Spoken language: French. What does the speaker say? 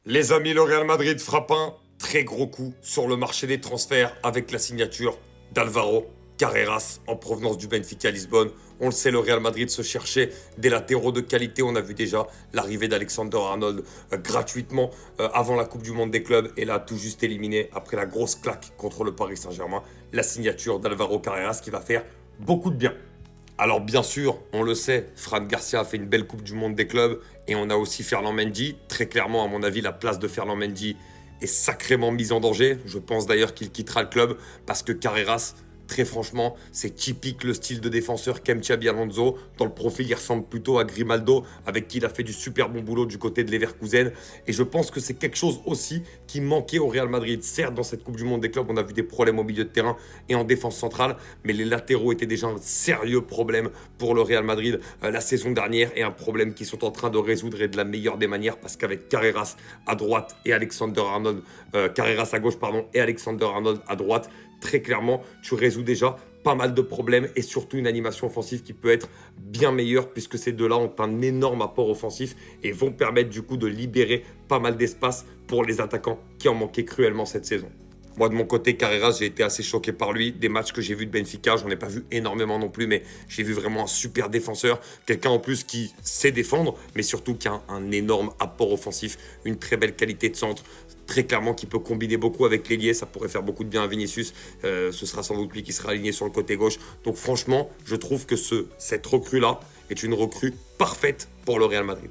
Les amis, le Real Madrid frappe un très gros coup sur le marché des transferts avec la signature d'Alvaro Carreras en provenance du Benfica Lisbonne. On le sait, le Real Madrid se cherchait des latéraux de qualité. On a vu déjà l'arrivée d'Alexander Arnold gratuitement avant la Coupe du Monde des clubs et là tout juste éliminé après la grosse claque contre le Paris Saint-Germain. La signature d'Alvaro Carreras qui va faire beaucoup de bien. Alors bien sûr, on le sait, Fran Garcia a fait une belle Coupe du Monde des clubs et on a aussi Ferland Mendy. Très clairement, à mon avis, la place de Ferland Mendy est sacrément mise en danger. Je pense d'ailleurs qu'il quittera le club parce que Carreras, très franchement, c'est typique le style de défenseur qu'aime Xabi Alonso. Dans le profil, il ressemble plutôt à Grimaldo, avec qui il a fait du super bon boulot du côté de Leverkusen. Et je pense que c'est quelque chose aussi qui manquait au Real Madrid. Certes, dans cette Coupe du Monde des clubs, on a vu des problèmes au milieu de terrain et en défense centrale, mais les latéraux étaient déjà un sérieux problème pour le Real Madrid la saison dernière et un problème qu'ils sont en train de résoudre et de la meilleure des manières parce qu'avec Carreras à droite et Alexander Arnold, Carreras à gauche pardon et Alexander Arnold à droite, très clairement, tu résous déjà pas mal de problèmes et surtout une animation offensive qui peut être bien meilleure puisque ces deux-là ont un énorme apport offensif et vont permettre du coup de libérer pas mal d'espace pour les attaquants qui en manquaient cruellement cette saison. Moi, de mon côté, Carreras, j'ai été assez choqué par lui. Des matchs que j'ai vus de Benfica, j'en ai pas vu énormément non plus, mais j'ai vu vraiment un super défenseur. Quelqu'un en plus qui sait défendre, mais surtout qui a un énorme apport offensif, une très belle qualité de centre. Très clairement, qui peut combiner beaucoup avec l'ailier. Ça pourrait faire beaucoup de bien à Vinicius. Ce sera sans doute lui qui sera aligné sur le côté gauche. Donc franchement, je trouve que cette recrue-là est une recrue parfaite pour le Real Madrid.